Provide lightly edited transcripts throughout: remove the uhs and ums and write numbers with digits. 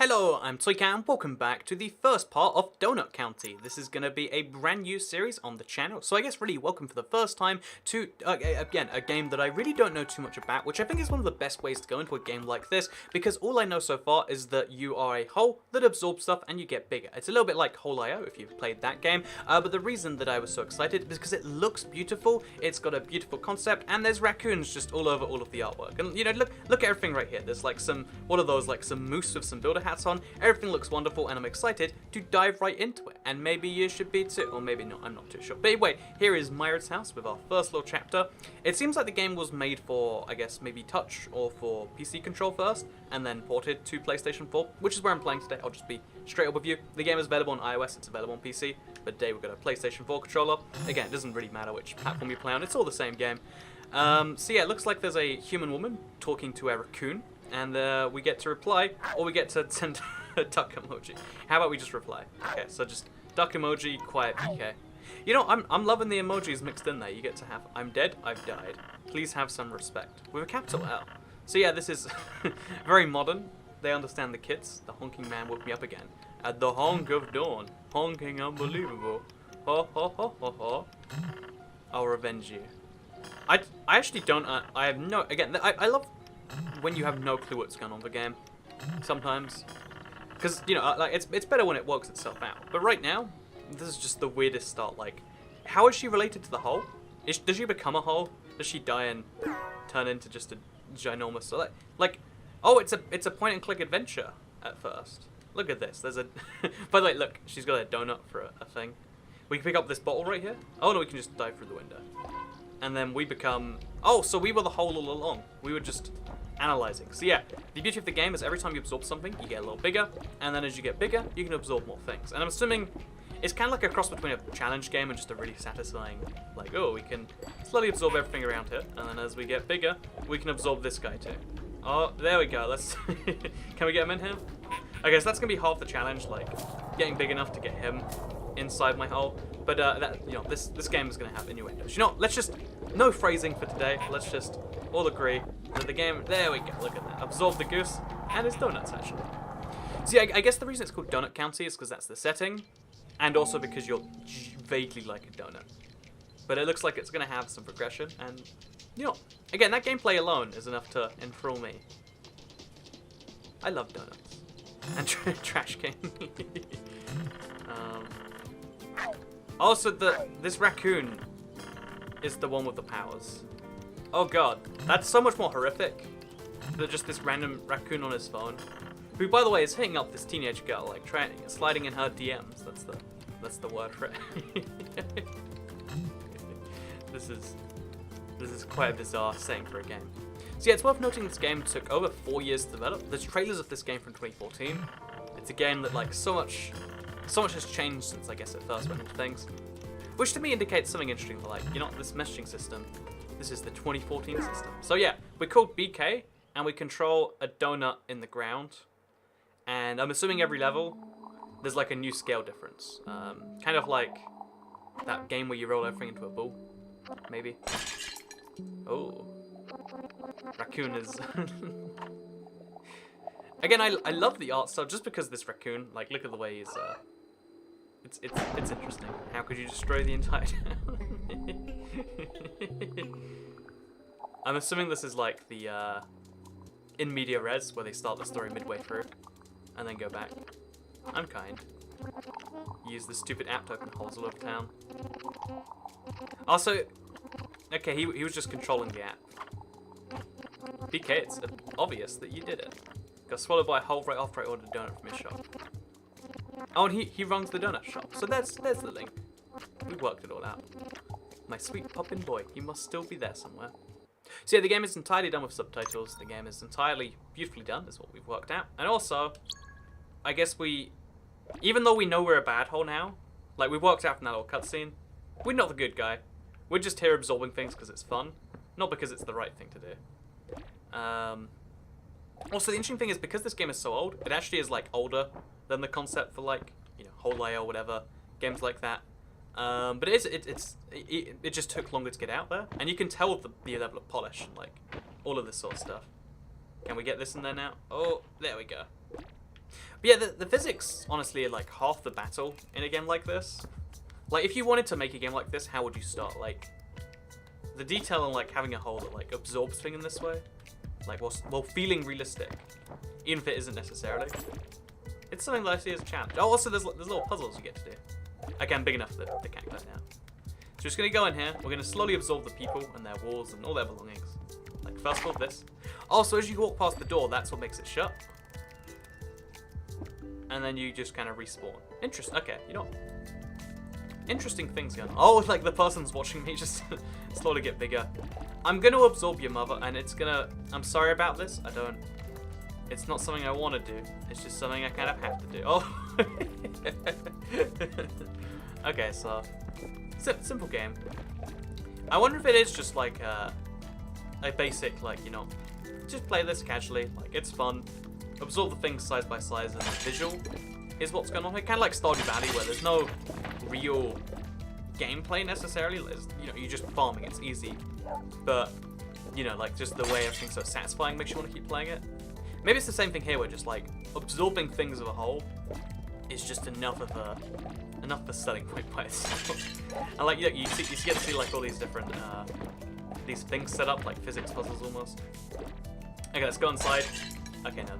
Hello, I'm Toycat and welcome back to the first part of Donut County. This is going to be a brand new series on the channel, so I guess really welcome for the first time to, again, a game that I really don't know too much about, which I think is one of the best ways to go into a game like this, because all I know so far is that you are a hole that absorbs stuff and you get bigger. It's a little bit like Hole.io if you've played that game, but the reason that I was so excited is because it looks beautiful, it's got a beautiful concept, and there's raccoons just all over all of the artwork. And, you know, look at everything right here. There's like some, what are those, like some moose with some builder hats on. Everything looks wonderful and I'm excited to dive right into it, and maybe you should be too, or maybe not, I'm not too sure. But anyway, here is Myra's house with our first little chapter. It seems like the game was made for, I guess, maybe touch or for PC control first, and then ported to PlayStation 4, which is where I'm playing today. I'll just be straight up with you. The game is available on iOS, it's available on PC, but today we've got a PlayStation 4 controller. Again, it doesn't really matter which platform you play on, it's all the same game. So yeah, it looks like there's a human woman talking to a raccoon, and we get to reply, or we get to send a duck emoji. How about we just reply? Okay, so just duck emoji, quiet PK. You know, I'm loving the emojis mixed in there. You get to have, I'm dead, I've died. Please have some respect. With a capital L. So yeah, this is very modern. They understand the kids. The honking man woke me up again. At the honk of dawn. Honking unbelievable. Ho ho ho ho ho. I'll revenge you. I actually don't, I have no, again, I love when you have no clue what's going on with the game. Sometimes. Because, you know, like, it's better when it works itself out. But right now, this is just the weirdest start. Like, how is she related to the hole? Does she become a hole? Does she die and turn into just a ginormous... So like, oh, it's a point-and-click adventure at first. Look at this. There's a... By the way, look, she's got a donut for a thing. We can pick up this bottle right here. Oh, no, we can just dive through the window. And then we become... Oh, so we were the hole all along. We were just... analyzing. So yeah, the beauty of the game is every time you absorb something, you get a little bigger, and then as you get bigger, you can absorb more things. And I'm assuming it's kind of like a cross between a challenge game and just a really satisfying, like, oh, we can slowly absorb everything around here, and then as we get bigger, we can absorb this guy too. Oh, there we go. Let's... Can we get him in here? Okay, so that's gonna be half the challenge, like getting big enough to get him inside my hole. But that, you know, this game is gonna have innuendos. You know, let's just, no phrasing for today. Let's just all agree that the game, there we go, look at that. Absorb the goose, and it's donuts, actually. See, I guess the reason it's called Donut County is because that's the setting, and also because you're vaguely like a donut. But it looks like it's going to have some progression, and, you know, again, that gameplay alone is enough to enthrall me. I love donuts. And trash can. Also, this raccoon is the one with the powers. Oh god, that's so much more horrific than just this random raccoon on his phone, who, by the way, is hitting up this teenage girl, like sliding in her DMs. That's the word for it. This is quite a bizarre saying for a game. So yeah, it's worth noting this game took over 4 years to develop. There's trailers of this game from 2014. It's a game that, like, so much has changed since, I guess, it first went into things, which to me indicates something interesting. For, like, you know, this messaging system. This is the 2014 system. So yeah, we're called BK, and we control a donut in the ground. And I'm assuming every level, there's like a new scale difference. Kind of like that game where you roll everything into a ball, maybe. Oh, raccoon is... Again, I love the art style just because this raccoon, like, look at the way he's, it's interesting. How could you destroy the entire town? I'm assuming this is like the in media res, where they start the story midway through and then go back. I'm kind. Use the stupid app to open holes all over town. Also, okay, he was just controlling the app. BK, it's obvious that you did it. Got swallowed by a hole right after I ordered a donut from his shop. Oh, and he runs the donut shop, so there's the link. We worked it all out. My sweet poppin' boy, he must still be there somewhere. So yeah, the game is entirely done with subtitles. The game is entirely beautifully done, is what we've worked out. And also, I guess even though we know we're a bad hole now, like we worked out from that little cutscene, we're not the good guy. We're just here absorbing things because it's fun, not because it's the right thing to do. Also, the interesting thing is, because this game is so old, it actually is, like, older than the concept for, like, you know, Hole.io or whatever, games like that. But it just took longer to get out there, and you can tell the level of polish and, like, all of this sort of stuff. Can we get this in there now? Oh, there we go. But yeah, the physics, honestly, are like half the battle in a game like this. Like, if you wanted to make a game like this, how would you start? Like, the detail on, like, having a hole that, like, absorbs things in this way, like, while feeling realistic, even if it isn't necessarily. It's something that I see as a challenge. Oh, also, there's little puzzles you get to do. Again, big enough that they can't go now. So we're just going to go in here. We're going to slowly absorb the people and their walls and all their belongings. Like, first of all, this. Also, as you walk past the door, that's what makes it shut. And then you just kind of respawn. Interesting. Okay, you know what? Interesting things going on. Oh, like the person's watching me just slowly get bigger. I'm going to absorb your mother, and it's going to... I'm sorry about this. It's not something I want to do. It's just something I kind of have to do. Oh. Okay, so... simple game. I wonder if it is just like a basic, like, you know, just play this casually. Like, it's fun. Absorb the things size by size, and the visual is what's going on. It kind of like Stardew Valley, where there's no real gameplay necessarily. You know, you're just farming. It's easy, but you know, like just the way everything's so satisfying makes you want to keep playing it. Maybe it's the same thing here, where just like absorbing things as a whole is just enough of the selling point by itself. And like you get to see like all these different these things set up, like physics puzzles almost. Okay, let's go inside. Okay, no,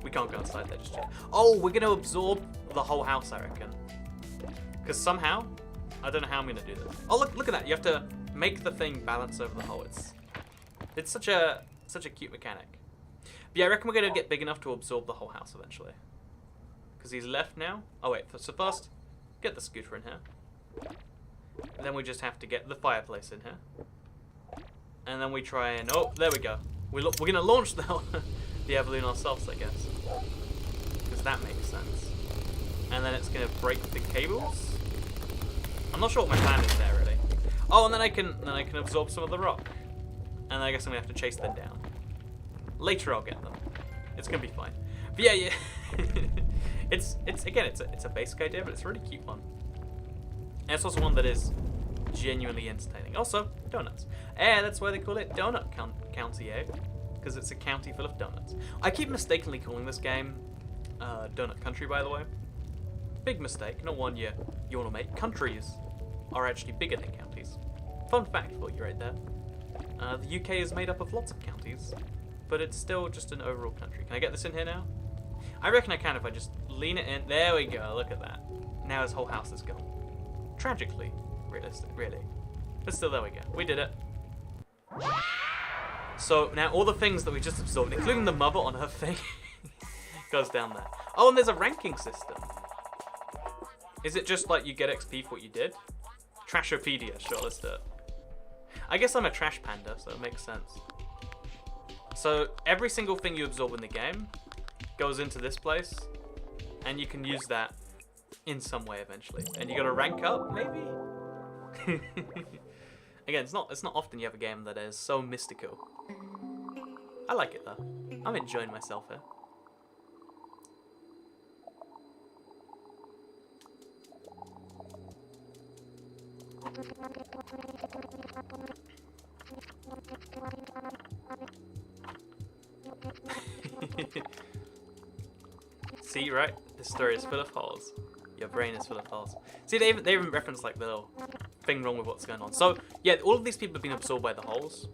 we can't go inside there just yet. Oh, we're gonna absorb the whole house, I reckon. Because somehow, I don't know how I'm gonna do this. Oh, look at that! You have to make the thing balance over the hole. It's such a cute mechanic. But yeah, I reckon we're gonna get big enough to absorb the whole house eventually. Because he's left now. Oh wait, so first, get the scooter in here. And then we just have to get the fireplace in here. And then we try and oh, there we go. We're gonna launch the Evolution ourselves, I guess, because that makes sense. And then it's gonna break the cables. I'm not sure what my plan is there really. Oh, and then I can absorb some of the rock, and I guess I'm gonna have to chase them down. Later I'll get them. It's gonna be fine. But yeah. it's a basic idea, but it's a really cute one. And it's also one that is genuinely entertaining. Also, donuts. That's why they call it Donut County, because it's a county full of donuts. I keep mistakenly calling this game Donut Country, by the way. Big mistake, not one you want to make. Countries are actually bigger than counties. Fun fact for you right there. The UK is made up of lots of counties, but it's still just an overall country. Can I get this in here now? I reckon I can if I just lean it in. There we go, look at that. Now his whole house is gone. Tragically realistic, really. But still, there we go. We did it. So now all the things that we just absorbed, including the mother on her thing, goes down there. Oh, and there's a ranking system. Is it just like you get XP for what you did? Trashopedia, sure, let's do it. I guess I'm a trash panda, so it makes sense. So every single thing you absorb in the game goes into this place, and you can use that in some way eventually. And you gotta rank up, maybe? Again, it's not often you have a game that is so mystical. I like it though. I'm enjoying myself here. See, right? This story is full of holes. Your brain is full of holes. See, they even reference like the little thing wrong with what's going on. So, yeah, all of these people have been absorbed by the holes.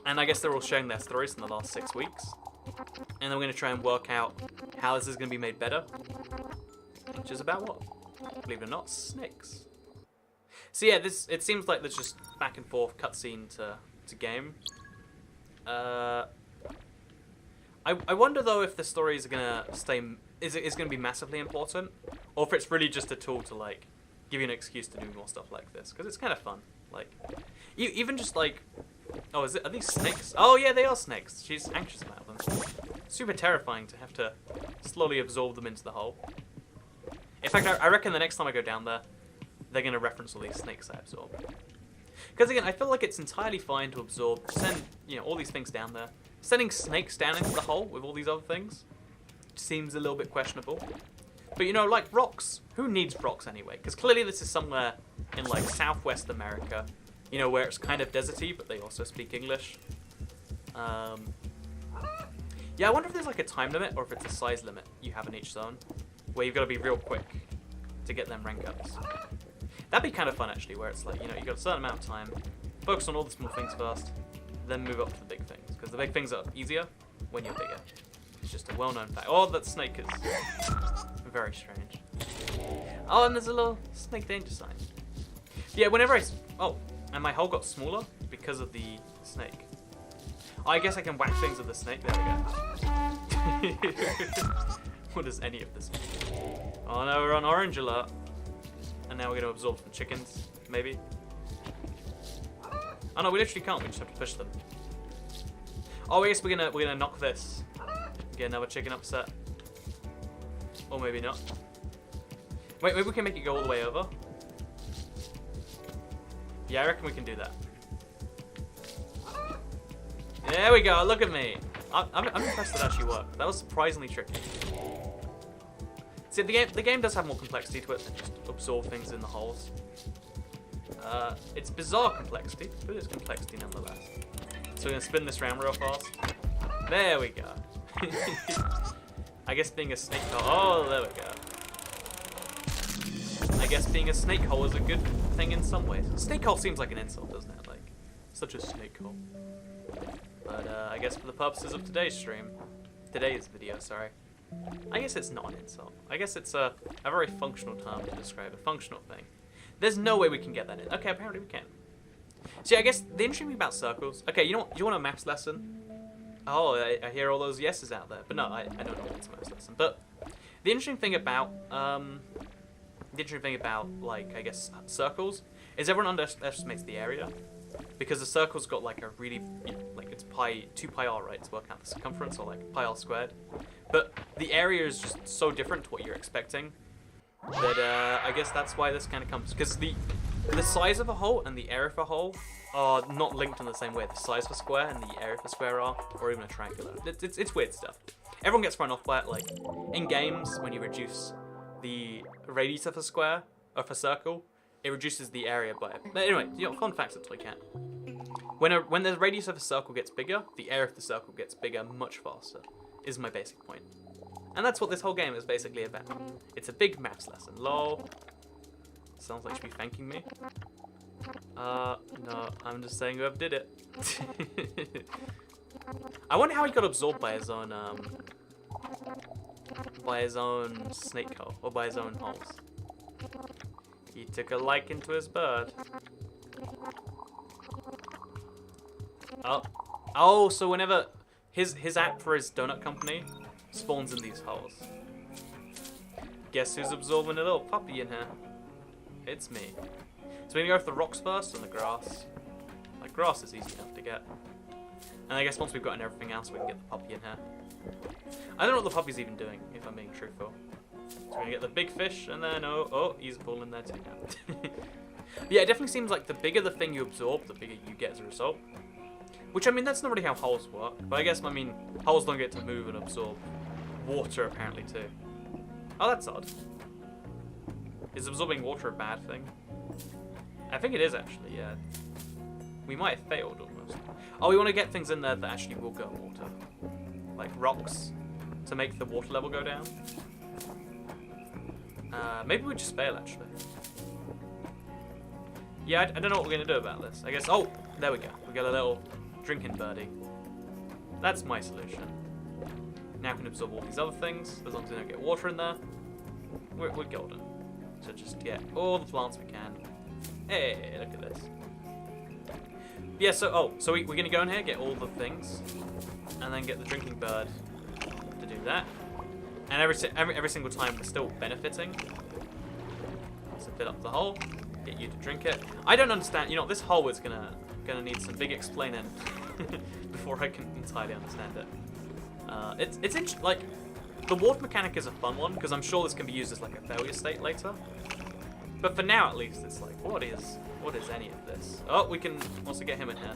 And I guess they're all sharing their stories in the last 6 weeks. And then we're going to try and work out how this is going to be made better. Which is about what? Believe it or not, snakes. So yeah, it seems like there's just back and forth cutscene to game. I wonder though if the stories are gonna stay is gonna be massively important, or if it's really just a tool to like give you an excuse to do more stuff like this, because it's kind of fun. Like, even just like, oh, are these snakes? Oh yeah, they are snakes. She's anxious about them. Super terrifying to have to slowly absorb them into the hole. In fact, I reckon the next time I go down there, they're gonna reference all these snakes I absorb. Because again, I feel like it's entirely fine to send all these things down there. Sending snakes down into the hole with all these other things seems a little bit questionable. But like rocks, who needs rocks anyway? Because clearly this is somewhere in like Southwest America, where it's kind of deserty, but they also speak English. Yeah, I wonder if there's like a time limit or if it's a size limit you have in each zone, where you've got to be real quick to get them rank ups. That'd be kind of fun actually, where it's like, you know, you got a certain amount of time, focus on all the small things first, then move up to the big things, because the big things are easier when you're bigger. It's just a well-known fact. Oh, that snake is very strange. Oh, and there's a little snake danger sign. Yeah, whenever oh, and my hole got smaller because of the snake. Oh, I guess I can whack things with the snake. There we go. What does any of this mean? Oh no, we're on orange alert. And now we're going to absorb some chickens, maybe. Oh no, we literally can't. We just have to push them. Oh, I guess we're gonna knock this. Get another chicken upset. Or maybe not. Wait, maybe we can make it go all the way over. Yeah, I reckon we can do that. There we go. Look at me. I'm impressed that actually worked. That was surprisingly tricky. See, the game does have more complexity to it than just absorb things in the holes. It's bizarre complexity, but it's complexity nonetheless. So we're gonna spin this round real fast. There we go. I guess being a snake hole. Oh, there we go. I guess being a snake hole is a good thing in some ways. Snake hole seems like an insult, doesn't it? Like, such a snake hole. But I guess for the purposes of today's video, sorry. I guess it's not an insult. I guess it's a very functional term to describe a functional thing. There's no way we can get that in. Okay, apparently we can. See, I guess the interesting thing about circles... Okay, you know what? You want a maths lesson? Oh, I hear all those yeses out there. But no, I don't know what's a maths lesson. But the interesting thing about... like, I guess, circles is everyone underestimates the area. Because the circle's got, like, a really... You know, like, it's 2 pi r, right? To work out the circumference, or, like, pi r squared. But the area is just so different to what you're expecting that I guess that's why this kind of comes. Because the size of a hole and the area of a hole are not linked in the same way. The size of a square and the area of a square are, or even a triangular. It's weird stuff. Everyone gets thrown off by it. Like, in games, when you reduce the radius of a square, of a circle, it reduces the area by it. But anyway, you know, fun facts until we can. When the radius of a circle gets bigger, the area of the circle gets bigger much faster, is my basic point. And that's what this whole game is basically about. It's a big maths lesson. Lol. Sounds like you should be thanking me. No, I'm just saying whoever did it. I wonder how he got absorbed by his own snake hole, or by his own holes. He took a liking to his bird. Oh, so whenever his app for his donut company spawns in these holes. Guess who's absorbing a little puppy in here? It's me. So we're gonna go for the rocks first and the grass. Like, grass is easy enough to get. And I guess once we've gotten everything else, we can get the puppy in here. I don't know what the puppy's even doing, if I'm being truthful. So we're gonna get the big fish, and then, oh, he's falling there too now. Yeah, it definitely seems like the bigger the thing you absorb, the bigger you get as a result. Which, I mean, that's not really how holes work. But I guess, I mean, holes don't get to move and absorb water, apparently, too. Oh, that's odd. Is absorbing water a bad thing? I think it is, actually, yeah. We might have failed, almost. Oh, we want to get things in there that actually will go in water. Like rocks, to make the water level go down. Maybe we just fail, actually. Yeah, I don't know what we're going to do about this. I guess, oh, there we go. We got a little drinking birdie. That's my solution. Now we can absorb all these other things, as long as we don't get water in there. We're golden. So just get all the plants we can. Hey, look at this. Yeah, so we're going to go in here, get all the things, and then get the drinking bird to do that. And every single time we're still benefiting. So fill up the hole, get you to drink it. I don't understand, you know, this hole is gonna need some big explaining before I can entirely understand it. It's like, the water mechanic is a fun one, because I'm sure this can be used as like a failure state later. But for now, at least, it's like, what is any of this? Oh, we can also get him in here.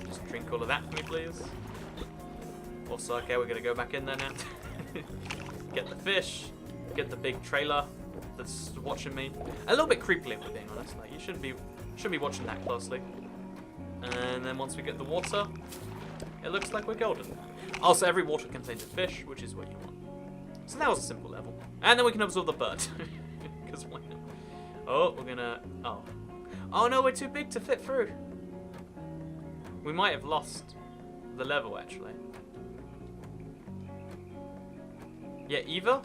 Just drink all of that for me, please. Also, okay, we're gonna go back in there now. Get the fish. Get the big trailer that's watching me. A little bit creepily, if we're being honest. Like, you shouldn't be watching that closely. And then once we get the water, it looks like we're golden. Also, every water contains a fish, which is what you want. So that was a simple level. And then we can absorb the bird. Because why not? Oh, we're gonna... Oh. Oh no, we're too big to fit through. We might have lost the level, actually. Yeah, Eva?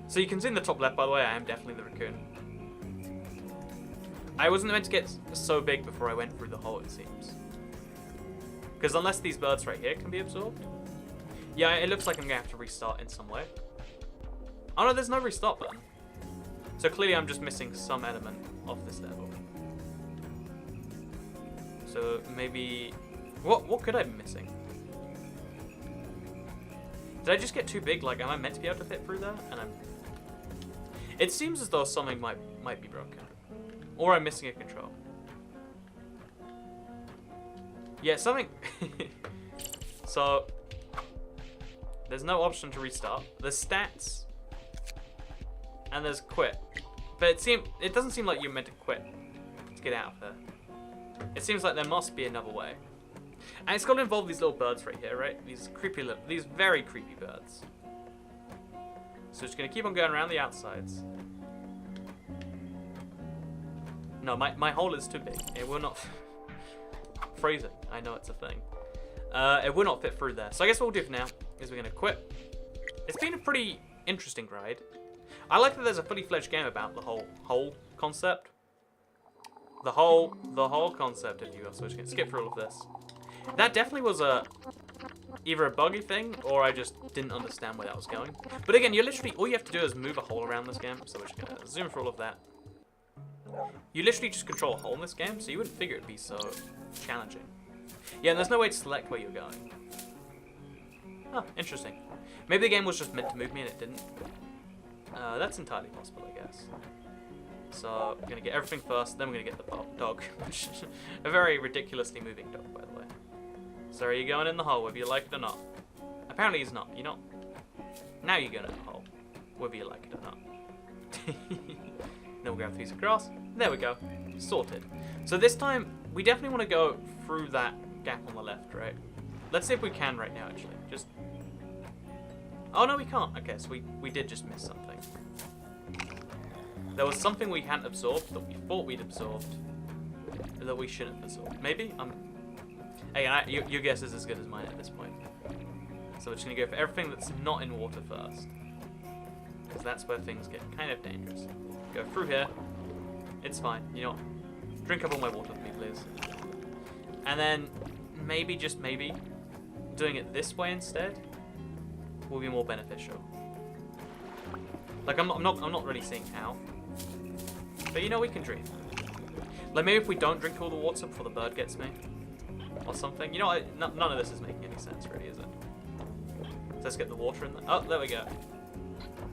So you can see in the top left, by the way, I am definitely the raccoon. I wasn't meant to get so big before I went through the hole, it seems. Because unless these birds right here can be absorbed. Yeah, it looks like I'm going to have to restart in some way. Oh no, there's no restart button. So clearly I'm just missing some element of this level. So maybe... What could I be missing? Did I just get too big? Like, am I meant to be able to fit through there? And I'm... It seems as though something might be broken. Or I'm missing a control. Yeah, something... So... There's no option to restart. There's stats. And there's quit. But it doesn't seem like you're meant to quit to get out of there. It seems like there must be another way. And it's got to involve these little birds right here, right? These very creepy birds. So it's going to keep on going around the outsides. No, my hole is too big. It will not... Phrasing. I know it's a thing. It will not fit through there. So I guess what we'll do for now is we're going to quit. It's been a pretty interesting ride. I like that there's a fully fledged game about the whole hole concept. The whole concept, if you will. So we're just going to skip through all of this. That definitely was either a buggy thing or I just didn't understand where that was going. But again, all you have to do is move a hole around this game. So we're just going to zoom through all of that. You literally just control a hole in this game, so you wouldn't figure it'd be so challenging. Yeah, and there's no way to select where you're going. Oh, interesting. Maybe the game was just meant to move me and it didn't. That's entirely possible, I guess. So, we're going to get everything first, then we're going to get the dog. A very ridiculously moving dog, by the way. So are you going in the hole, whether you like it or not? Apparently he's not. You're not. Now you're going in the hole, whether you like it or not. Then we'll grab a piece of grass. There we go. Sorted. So this time, we definitely want to go through that gap on the left, right? Let's see if we can right now, actually. Just... Oh, no, we can't. Okay, so we did just miss something. There was something we hadn't absorbed that we thought we'd absorbed that we shouldn't have absorbed. Maybe? Hey, your guess is as good as mine at this point. So we're just going to go for everything that's not in water first. Because that's where things get kind of dangerous. Go through here. It's fine. You know what? Drink up all my water for me, please. And then, maybe, just maybe, doing it this way instead will be more beneficial. Like, I'm not really seeing how. But you know, we can dream. Like, maybe if we don't drink all the water before the bird gets me. Or something. You know, none of this is making any sense, really, is it? So let's get the water in there. Oh, there we go.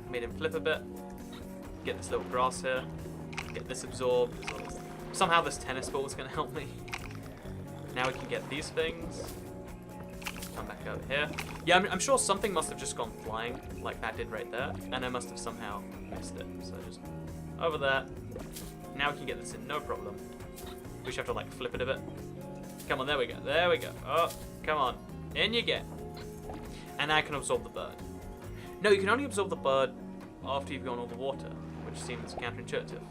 Made him flip a bit. Get this little grass here. Get this absorbed. Somehow this tennis ball is going to help me. Now we can get these things. Come back over here. Yeah, I'm sure something must have just gone flying, like that did right there, and I must have somehow missed it. So just over there. Now we can get this in, no problem. We just have to like flip it a bit. Come on, there we go. There we go. Oh, come on. In you get. And now I can absorb the bird. No, you can only absorb the bird after you've gone all the water, which seems counterintuitive.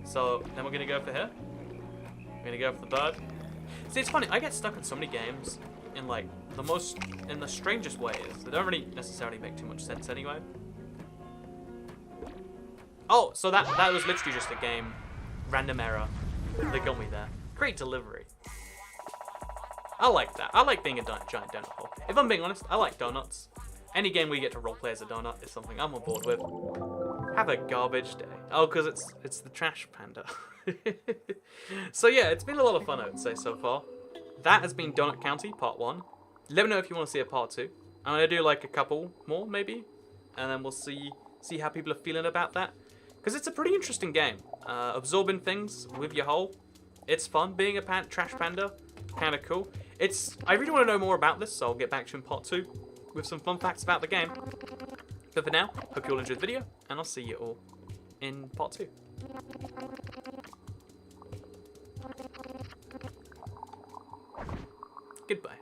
So then we're gonna go for here. We're gonna go for the bird. See, it's funny, I get stuck in so many games in like in the strangest ways. They don't really necessarily make too much sense anyway. Oh, so that was literally just a game. Random error. They got me there. Great delivery. I like that. I like being a giant donut hole. If I'm being honest, I like donuts. Any game where you get to roleplay as a donut is something I'm on board with. Have a garbage day. Oh, because it's the trash panda. So yeah, it's been a lot of fun, I would say, so far. That has been Donut County, part 1. Let me know if you want to see a part 2. I'm going to do like a couple more, maybe. And then we'll see how people are feeling about that. Because it's a pretty interesting game. Absorbing things with your hole. It's fun. Being a trash panda, kind of cool. I really want to know more about this, so I'll get back to you in part 2 with some fun facts about the game. But for now, hope you all enjoyed the video, and I'll see you all in part 2. Goodbye.